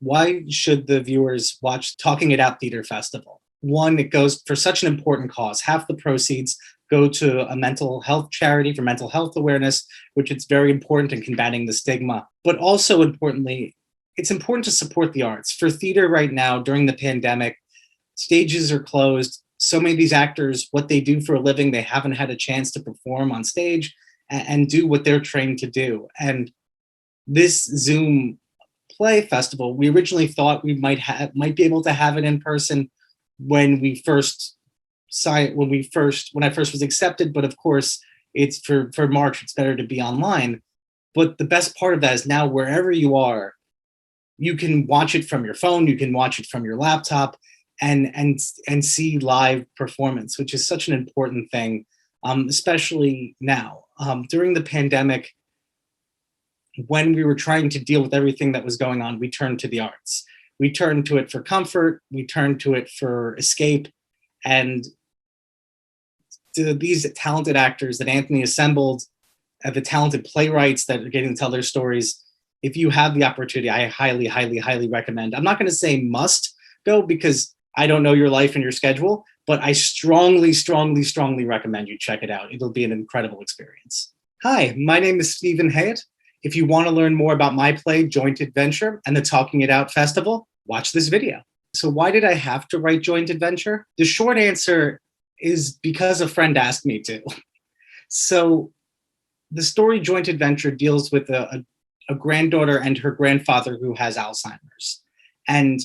Why should the viewers watch Talking It Out Theater Festival? One, it goes for such an important cause. Half the proceeds go to a mental health charity for mental health awareness, which is very important in combating the stigma. But also importantly, it's important to support the arts. For theater right now, during the pandemic, stages are closed. So many of these actors, what they do for a living, they haven't had a chance to perform on stage and do what they're trained to do. And this Zoom play festival, we originally thought we might be able to have it in person when I first was accepted, but of course it's for March, it's better to be online. But the best part of that is now wherever you are, you can watch it from your phone, you can watch it from your laptop, and see live performance, which is such an important thing, especially now. During the pandemic, when we were trying to deal with everything that was going on, we turned to the arts. We turned to it for comfort, we turned to it for escape, and to these talented actors that Anthony assembled, the talented playwrights that are getting to tell their stories, if you have the opportunity, I highly, highly, highly recommend. I'm not going to say must go because I don't know your life and your schedule, but I strongly, strongly, strongly recommend you check it out. It'll be an incredible experience. Hi, my name is Stephen Hayet. If you want to learn more about my play, Joint Adventure, and the Talking It Out Festival, watch this video. So why did I have to write Joint Adventure? The short answer is because a friend asked me to. So the story Joint Adventure deals with a granddaughter and her grandfather who has Alzheimer's. And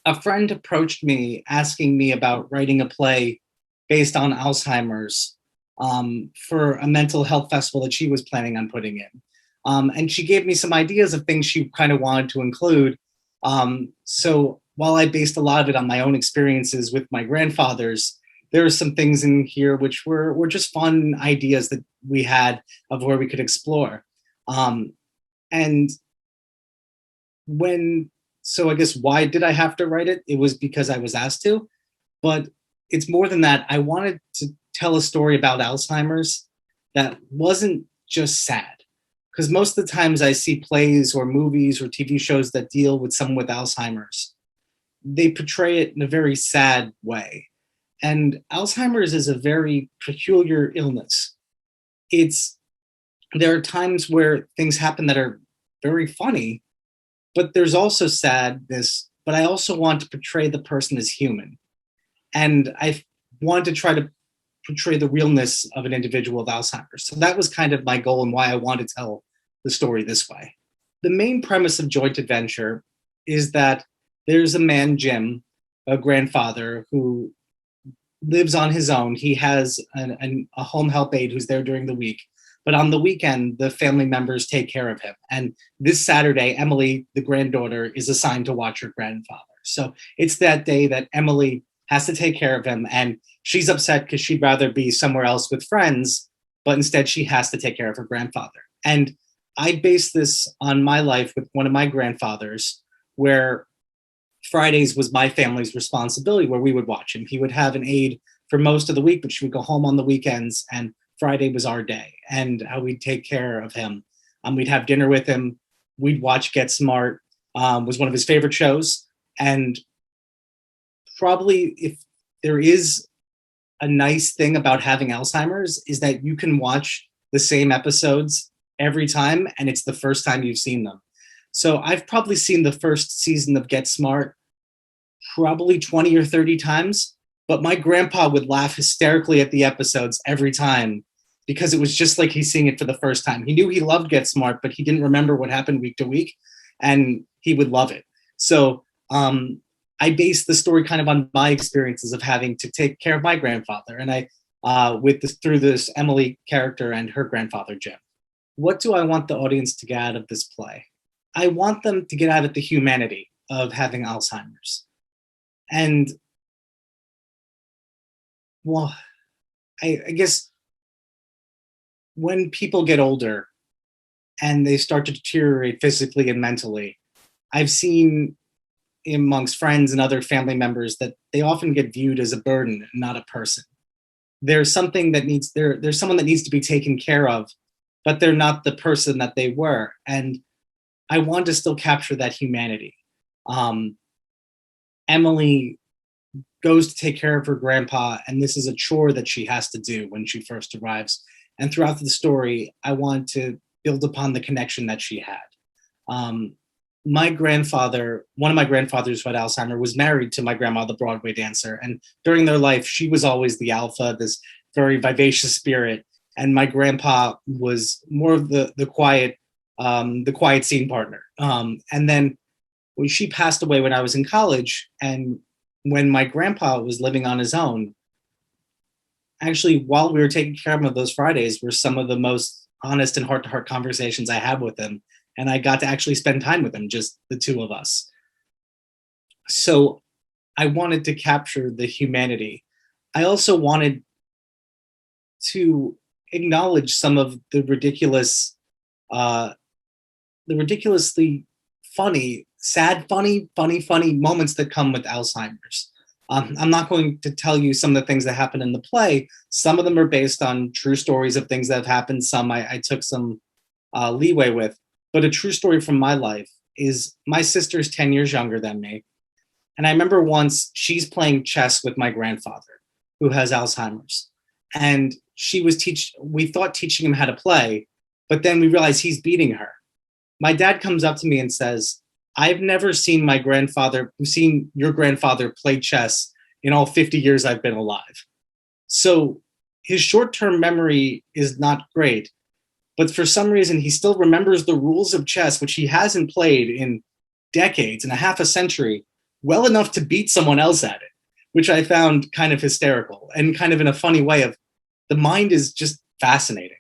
a friend approached me asking me about writing a play based on Alzheimer's for a mental health festival that she was planning on putting in. And she gave me some ideas of things she kind of wanted to include. So while I based a lot of it on my own experiences with my grandfathers, there are some things in here which were just fun ideas that we had of where we could explore. And so I guess why did I have to write it? It was because I was asked to, but it's more than that. I wanted to tell a story about Alzheimer's that wasn't just sad. Because most of the times I see plays or movies or TV shows that deal with someone with Alzheimer's, they portray it in a very sad way. And Alzheimer's is a very peculiar illness. There are times where things happen that are very funny, but there's also sadness, but I also want to portray the person as human. And I want to try to portray the realness of an individual with Alzheimer's. So that was kind of my goal and why I want to tell the story this way. The main premise of Joint Adventure is that there's a man, Jim, a grandfather, who lives on his own. He has a home help aide who's there during the week. But on the weekend, the family members take care of him. And this Saturday, Emily, the granddaughter, is assigned to watch her grandfather. So it's that day that Emily has to take care of him. And she's upset because she'd rather be somewhere else with friends, but instead she has to take care of her grandfather. And I base this on my life with one of my grandfathers, where Fridays was my family's responsibility, where we would watch him. He would have an aide for most of the week, but she would go home on the weekends, and Friday was our day, and how we'd take care of him. We'd have dinner with him. We'd watch Get Smart, was one of his favorite shows. And probably if there is a nice thing about having Alzheimer's is that you can watch the same episodes every time, and it's the first time you've seen them. So I've probably seen the first season of Get Smart probably 20 or 30 times, but my grandpa would laugh hysterically at the episodes every time because it was just like he's seeing it for the first time. He knew he loved Get Smart, but he didn't remember what happened week to week, and he would love it. So I based the story kind of on my experiences of having to take care of my grandfather, and through this Emily character and her grandfather, Jim. What do I want the audience to get out of this play? I want them to get out of the humanity of having Alzheimer's. And, well, I guess when people get older and they start to deteriorate physically and mentally, I've seen amongst friends and other family members that they often get viewed as a burden, not a person. There's someone that needs to be taken care of, but they're not the person that they were. And I want to still capture that humanity. Um, Emily goes to take care of her grandpa, and this is a chore that she has to do when she first arrives. And throughout the story, I want to build upon the connection that she had. Um, my grandfather, one of my grandfathers who had Alzheimer, was married to my grandma, the Broadway dancer. And during their life, she was always the alpha, this very vivacious spirit. And my grandpa was more of the quiet scene partner. And then when she passed away when I was in college, and when my grandpa was living on his own, actually, while we were taking care of him those Fridays, were some of the most honest and heart to heart conversations I had with him. And I got to actually spend time with him, just the two of us. So I wanted to capture the humanity. I also wanted to acknowledge some of uh, the ridiculously funny, sad, funny moments that come with Alzheimer's. I'm not going to tell you some of the things that happen in the play. Some of them are based on true stories of things that have happened. Some I took some leeway with. But a true story from my life is my sister's 10 years younger than me. And I remember once she's playing chess with my grandfather who has Alzheimer's. And we thought teaching him how to play, but then we realized he's beating her. My dad comes up to me and says, I've never seen your grandfather play chess in all 50 years I've been alive. So his short-term memory is not great, but for some reason he still remembers the rules of chess, which he hasn't played in decades and a half a century, well enough to beat someone else at it, which I found kind of hysterical and kind of in a funny way of the mind is just fascinating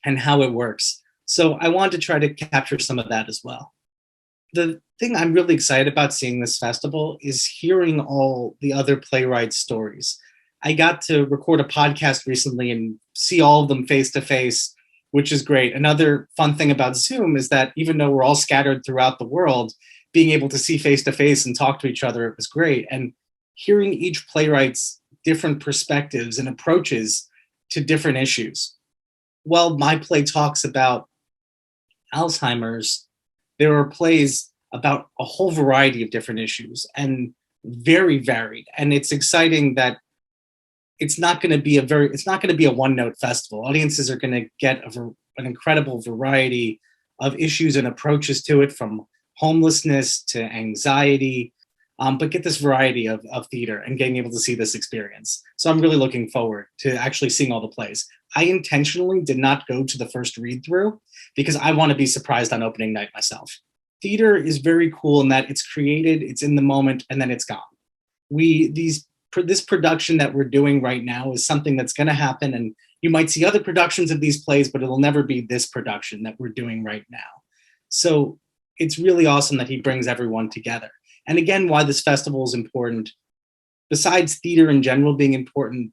and how it works. So I wanted to try to capture some of that as well. The thing I'm really excited about seeing this festival is hearing all the other playwrights' stories. I got to record a podcast recently and see all of them face to face, which is great. Another fun thing about Zoom is that even though we're all scattered throughout the world, being able to see face to face and talk to each other, it was great. And hearing each playwright's different perspectives and approaches to different issues. While my play talks about Alzheimer's, there are plays about a whole variety of different issues and very varied. And it's exciting that it's not going to be a one note festival. Audiences are going to get an incredible variety of issues and approaches to it, from homelessness to anxiety, but get this variety of theater and getting able to see this experience. So I'm really looking forward to actually seeing all the plays. I intentionally did not go to the first read through because I want to be surprised on opening night myself. Theater is very cool in that it's created, it's in the moment, and then it's gone. This production that we're doing right now is something that's going to happen, and you might see other productions of these plays, but it'll never be this production that we're doing right now. So it's really awesome that he brings everyone together. And again, why this festival is important, besides theater in general being important,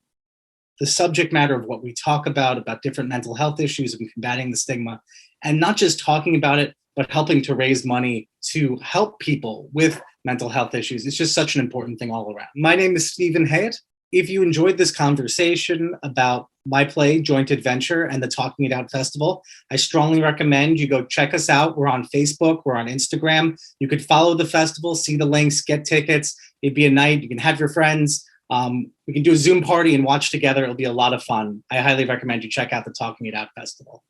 the subject matter of what we talk about different mental health issues and combating the stigma, and not just talking about it, but helping to raise money to help people with mental health issues. It's just such an important thing all around. My name is Stephen Hayet. If you enjoyed this conversation about my play, Joint Adventure, and the Talking It Out Festival, I strongly recommend you go check us out. We're on Facebook, we're on Instagram. You could follow the festival, see the links, get tickets. It'd be a night. You can have your friends. We can do a Zoom party and watch together. It'll be a lot of fun. I highly recommend you check out the Talking It Out Festival.